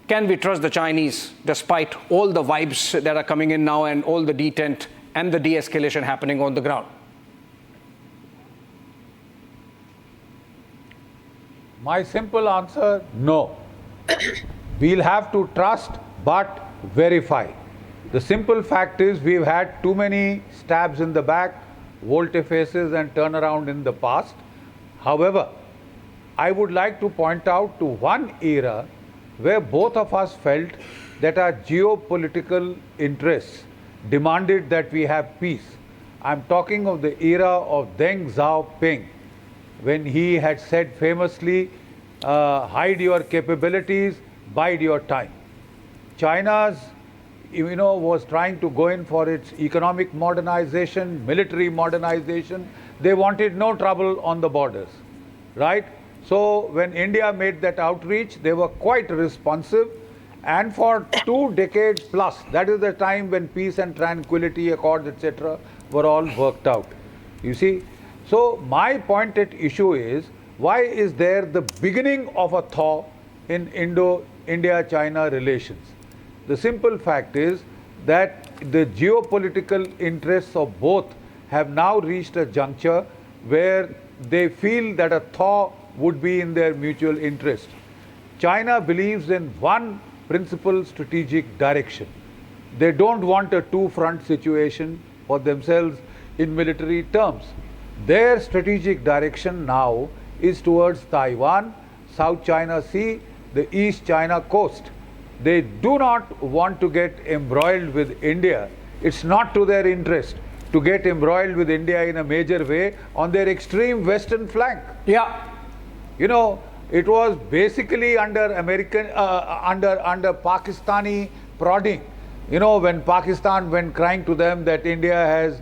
can we trust the Chinese despite all the vibes that are coming in now and all the detent and the de-escalation happening on the ground? My simple answer, no. We'll have to trust but verify. The simple fact is we've had too many stabs in the back, volte-faces and turnaround in the past. However, I would like to point out to one era where both of us felt that our geopolitical interests demanded that we have peace. I'm talking of the era of Deng Xiaoping, when he had said famously, hide your capabilities, bide your time. China's, was trying to go in for its economic modernization, military modernization. They wanted no trouble on the borders, right? So when India made that outreach, they were quite responsive, and for 2 decades plus, that is the time when peace and tranquility accords, etc., were all worked out. You see? So my point at issue is, why is there the beginning of a thaw in India-China relations? The simple fact is that the geopolitical interests of both have now reached a juncture where they feel that a thaw would be in their mutual interest. China believes in one principal strategic direction. They don't want a two-front situation for themselves in military terms. Their strategic direction now is towards Taiwan, South China Sea, the East China coast. They do not want to get embroiled with India. It's not to their interest to get embroiled with India in a major way on their extreme western flank. Yeah. It was basically under under Pakistani prodding. When Pakistan went crying to them that India has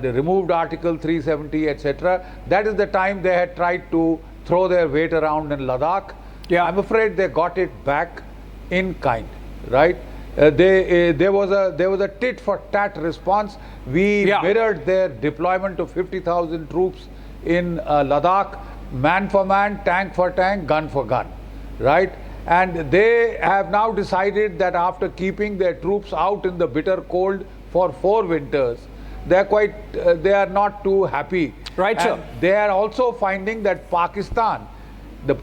removed Article 370, etc., that is the time they had tried to throw their weight around in Ladakh. Yeah. I'm afraid they got it back in kind, right? There was a tit for tat response. We mirrored their deployment of 50,000 troops in Ladakh, man for man, tank for tank, gun for gun, right? And they have now decided that after keeping their troops out in the bitter cold for 4 winters, they are not too happy. Right, sir. They are also finding that Pakistan,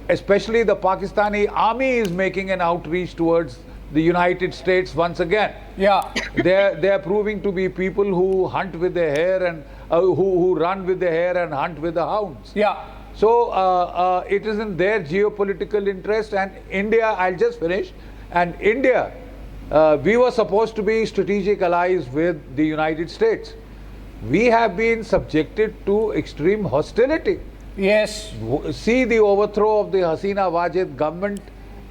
especially the Pakistani army, is making an outreach towards the United States once again. Yeah. They are proving to be people who hunt with the hare and who run with the hare and hunt with the hounds. Yeah. So it is in their geopolitical interest, and India, I'll just finish, and India, we were supposed to be strategic allies with the United States. We have been subjected to extreme hostility. Yes. See the overthrow of the Hasina Wajid government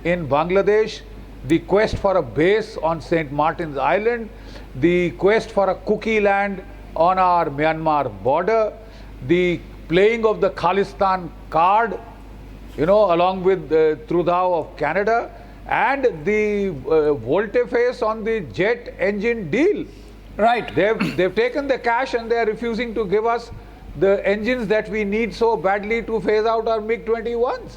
in Bangladesh, the quest for a base on St. Martin's Island, the quest for a cookie land on our Myanmar border, the playing of the Khalistan card, along with Trudeau of Canada, and the volte-face on the jet engine deal. Right. They've taken the cash and they're refusing to give us the engines that we need so badly to phase out our MiG-21s.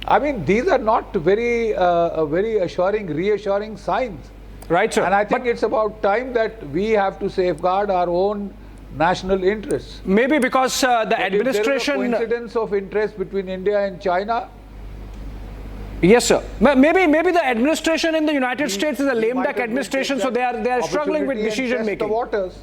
I mean, these are not very reassuring signs. Right, sir. And I think it's about time that we have to safeguard our own national interests. Maybe because the administration... If there is a coincidence of interest between India and China... Yes, sir. Maybe the administration in the United States is a lame duck administration, so they are struggling with decision making. The waters.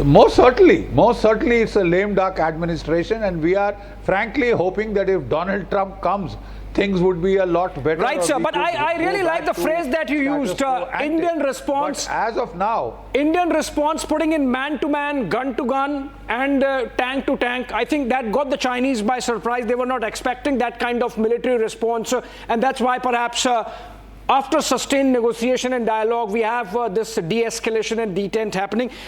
Most certainly it's a lame duck administration, and we are frankly hoping that if Donald Trump comes, things would be a lot better. Right, sir. But I really like the phrase that you used, Indian response. But as of now, Indian response, putting in man-to-man, gun-to-gun, and tank-to-tank. I think that got the Chinese by surprise. They were not expecting that kind of military response. And that's why perhaps after sustained negotiation and dialogue, we have this de-escalation and detent happening.